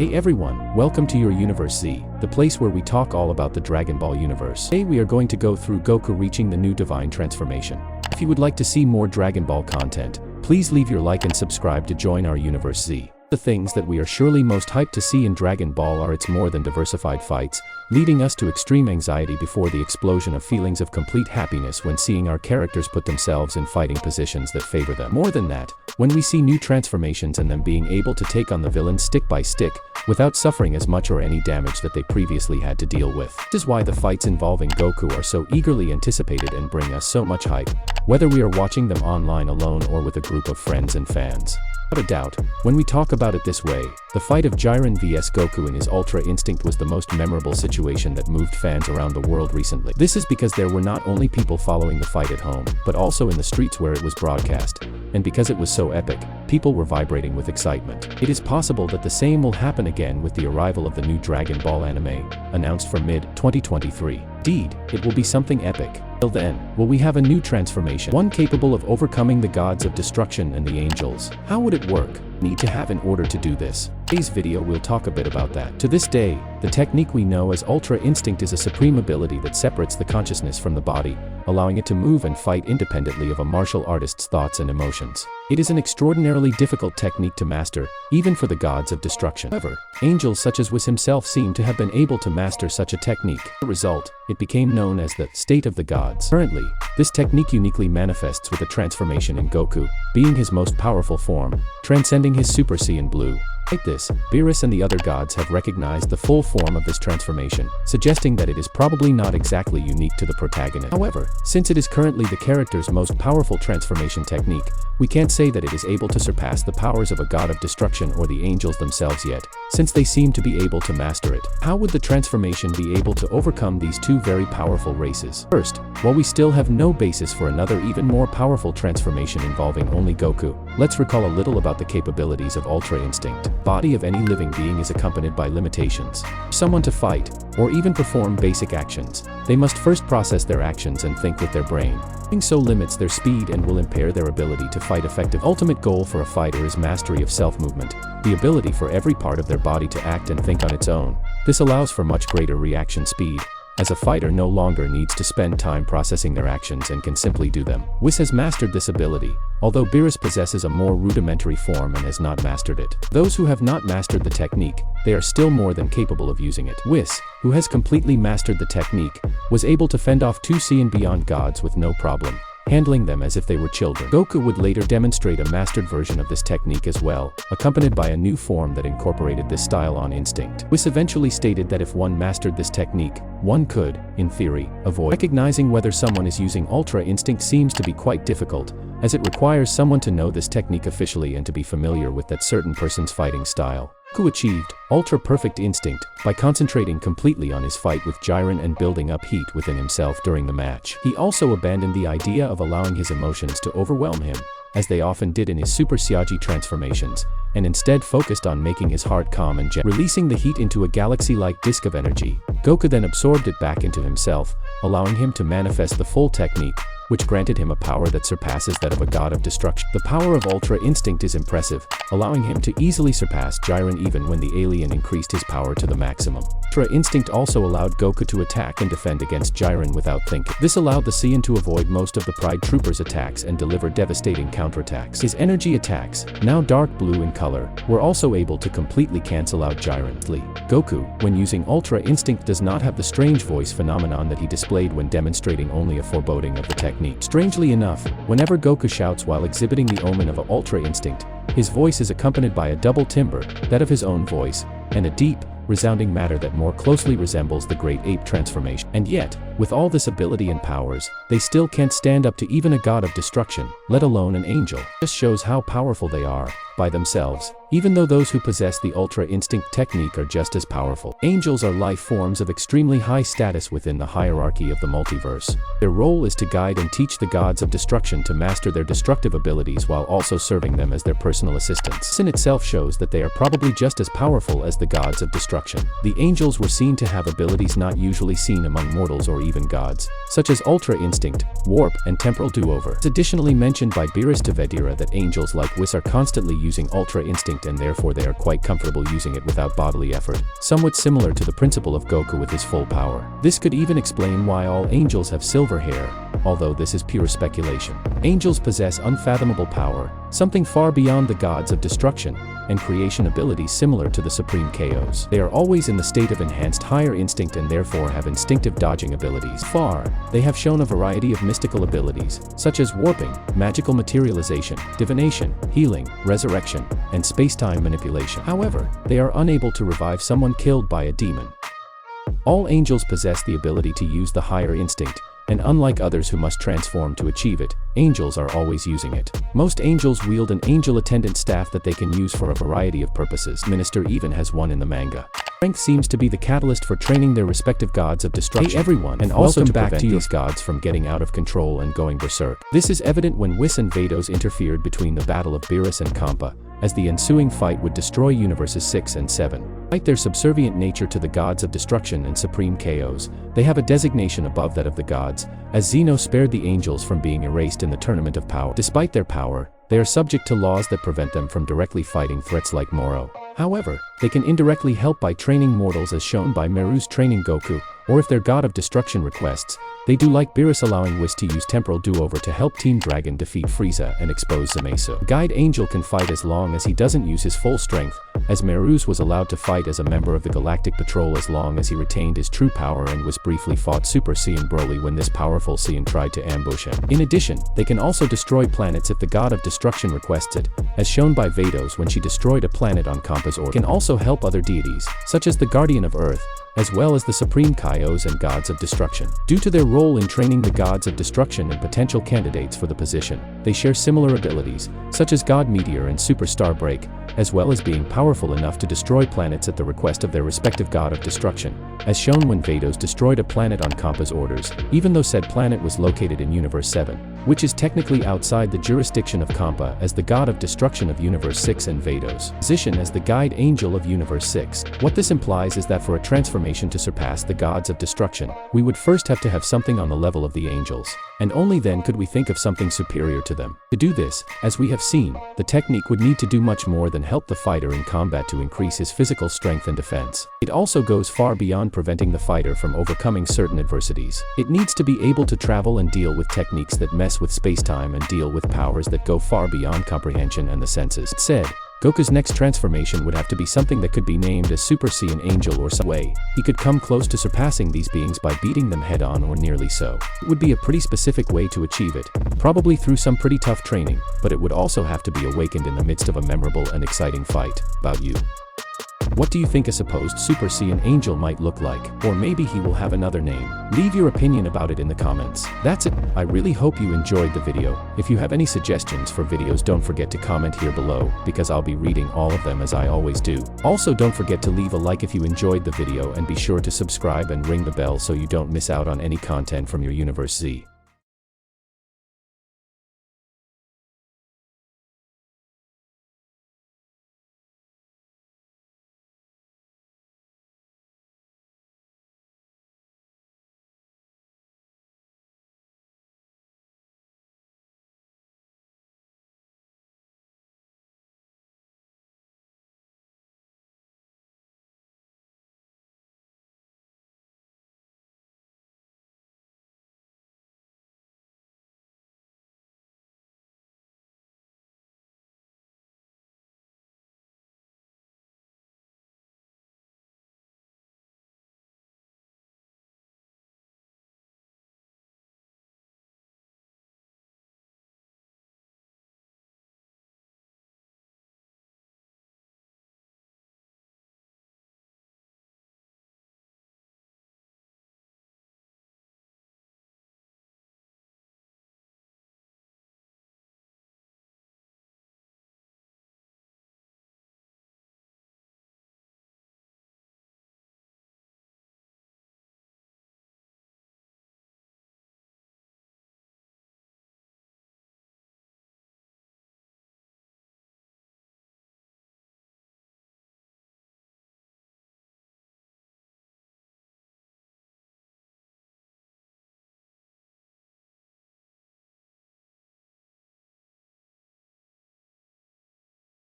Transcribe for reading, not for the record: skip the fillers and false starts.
Hey everyone, welcome to your Universe Z, the place where we talk all about the Dragon Ball universe. Today we are going to go through Goku reaching the new divine transformation. If you would like to see more Dragon Ball content, please leave your like and subscribe to join our Universe Z. The things that we are surely most hyped to see in Dragon Ball are its more than diversified fights, leading us to extreme anxiety before the explosion of feelings of complete happiness when seeing our characters put themselves in fighting positions that favor them. More than that, when we see new transformations and them being able to take on the villains stick by stick, without suffering as much or any damage that they previously had to deal with. This is why the fights involving Goku are so eagerly anticipated and bring us so much hype, whether we are watching them online alone or with a group of friends and fans. Without a doubt, when we talk about it this way, the fight of Jiren vs Goku in his Ultra Instinct was the most memorable situation that moved fans around the world recently. This is because there were not only people following the fight at home, but also in the streets where it was broadcast. And because it was so epic, people were vibrating with excitement. It is possible that the same will happen again with the arrival of the new Dragon Ball anime, announced for mid-2023. Indeed, it will be something epic. Till then, will we have a new transformation? One capable of overcoming the gods of destruction and the angels. How would it work? Need to have in order to do this. Today's video we'll talk a bit about that. To this day, the technique we know as Ultra Instinct is a supreme ability that separates the consciousness from the body, allowing it to move and fight independently of a martial artist's thoughts and emotions. It is an extraordinarily difficult technique to master, even for the gods of destruction. However, angels such as Whis himself seem to have been able to master such a technique. As a result, it became known as the state of the gods. Currently, this technique uniquely manifests with a transformation in Goku, being his most powerful form, transcending his Super Saiyan Blue. Like this, Beerus and the other gods have recognized the full form of this transformation, suggesting that it is probably not exactly unique to the protagonist. However, since it is currently the character's most powerful transformation technique, we can't say that it is able to surpass the powers of a god of destruction or the angels themselves yet, since they seem to be able to master it. How would the transformation be able to overcome these two very powerful races? First, while we still have no basis for another even more powerful transformation involving only Goku, let's recall a little about the capabilities of Ultra Instinct. Body of any living being is accompanied by limitations. For someone to fight, or even perform basic actions, they must first process their actions and think with their brain. Doing so limits their speed and will impair their ability to fight effectively. Ultimate goal for a fighter is mastery of self-movement, the ability for every part of their body to act and think on its own. This allows for much greater reaction speed, as a fighter no longer needs to spend time processing their actions and can simply do them. Whis has mastered this ability, although Beerus possesses a more rudimentary form and has not mastered it. Those who have not mastered the technique, they are still more than capable of using it. Whis, who has completely mastered the technique, was able to fend off 2 Saiyan Beyond gods with no problem, handling them as if they were children. Goku would later demonstrate a mastered version of this technique as well, accompanied by a new form that incorporated this style on instinct. Whis eventually stated that if one mastered this technique, one could, in theory, avoid. Recognizing whether someone is using Ultra Instinct seems to be quite difficult, as it requires someone to know this technique officially and to be familiar with that certain person's fighting style. Goku achieved Ultra Perfect Instinct by concentrating completely on his fight with Jiren and building up heat within himself during the match. He also abandoned the idea of allowing his emotions to overwhelm him, as they often did in his Super Saiyajin transformations, and instead focused on making his heart calm and gentle. Releasing the heat into a galaxy-like disk of energy, Goku then absorbed it back into himself, allowing him to manifest the full technique, which granted him a power that surpasses that of a god of destruction. The power of Ultra Instinct is impressive, allowing him to easily surpass Jiren even when the alien increased his power to the maximum. Ultra Instinct also allowed Goku to attack and defend against Jiren without thinking. This allowed the Saiyan to avoid most of the Pride Troopers' attacks and deliver devastating counterattacks. His energy attacks, now dark blue in color, were also able to completely cancel out Jiren. Goku, when using Ultra Instinct, does not have the strange voice phenomenon that he displayed when demonstrating only a foreboding of the technique. Strangely enough, whenever Goku shouts while exhibiting the omen of a Ultra Instinct, his voice is accompanied by a double timbre, that of his own voice, and a deep, resounding matter that more closely resembles the Great Ape transformation. And yet, with all this ability and powers, they still can't stand up to even a god of destruction, let alone an angel. This shows how powerful they are, by themselves, even though those who possess the Ultra Instinct technique are just as powerful. Angels are life forms of extremely high status within the hierarchy of the multiverse. Their role is to guide and teach the gods of destruction to master their destructive abilities while also serving them as their personal assistants. This in itself shows that they are probably just as powerful as the gods of destruction. The angels were seen to have abilities not usually seen among mortals or even gods, such as Ultra Instinct, Warp, and Temporal Do-Over. It's additionally mentioned by Beerus to Vedira that angels like Whis are constantly using Ultra Instinct and therefore they are quite comfortable using it without bodily effort, somewhat similar to the principle of Goku with his full power. This could even explain why all angels have silver hair, although this is pure speculation. Angels possess unfathomable power, something far beyond the gods of destruction and creation abilities similar to the Supreme KOs. They are always in the state of enhanced higher instinct and therefore have instinctive dodging abilities. They have shown a variety of mystical abilities, such as warping, magical materialization, divination, healing, resurrection, and space-time manipulation. However, they are unable to revive someone killed by a demon. All angels possess the ability to use the higher instinct, and unlike others who must transform to achieve it, angels are always using it. Most angels wield an angel attendant staff that they can use for a variety of purposes. Minister even has one in the manga. Strength seems to be the catalyst for training their respective gods of destruction. Hey everyone, and also to prevent these gods from getting out of control and going berserk. This is evident when Whis and Vados interfered between the Battle of Beerus and Kampa, as the ensuing fight would destroy universes 6 and 7. Despite their subservient nature to the gods of destruction and supreme KOs, they have a designation above that of the gods, as Zeno spared the angels from being erased in the Tournament of Power. Despite their power, they are subject to laws that prevent them from directly fighting threats like Moro. However, they can indirectly help by training mortals as shown by Meru's training Goku, or if their god of destruction requests, they do like Beerus allowing Whis to use Temporal Do-Over to help Team Dragon defeat Frieza and expose Zamasu. Guide Angel can fight as long as he doesn't use his full strength, as Meru's was allowed to fight as a member of the Galactic Patrol as long as he retained his true power and was briefly fought Super Saiyan Broly when this powerful Saiyan tried to ambush him. In addition, they can also destroy planets if the god of destruction requests it, as shown by Vados when she destroyed a planet on Kampa's order. Can also help other deities, such as the Guardian of Earth, as well as the Supreme Kaios and Gods of Destruction. Due to their role in training the Gods of Destruction and potential candidates for the position, they share similar abilities, such as God Meteor and Super Star Break, as well as being powerful enough to destroy planets at the request of their respective God of Destruction, as shown when Vados destroyed a planet on Kampa's orders, even though said planet was located in Universe 7, which is technically outside the jurisdiction of Kampa as the God of Destruction of Universe 6 and Vados' position as the Guide Angel of Universe 6. What this implies is that for a transformation to surpass the gods of destruction, we would first have to have something on the level of the angels, and only then could we think of something superior to them. To do this, as we have seen, the technique would need to do much more than help the fighter in combat to increase his physical strength and defense. It also goes far beyond preventing the fighter from overcoming certain adversities. It needs to be able to travel and deal with techniques that mess with space-time and deal with powers that go far beyond comprehension and the senses. It said, Goku's next transformation would have to be something that could be named as Super Saiyan Angel or some way. He could come close to surpassing these beings by beating them head-on or nearly so. It would be a pretty specific way to achieve it, probably through some pretty tough training, but it would also have to be awakened in the midst of a memorable and exciting fight. About you. What do you think a supposed Super Saiyan Angel might look like? Or maybe he will have another name. Leave your opinion about it in the comments. That's it. I really hope you enjoyed the video. If you have any suggestions for videos, don't forget to comment here below, because I'll be reading all of them as I always do. Also, don't forget to leave a like if you enjoyed the video and be sure to subscribe and ring the bell so you don't miss out on any content from your Universe Z.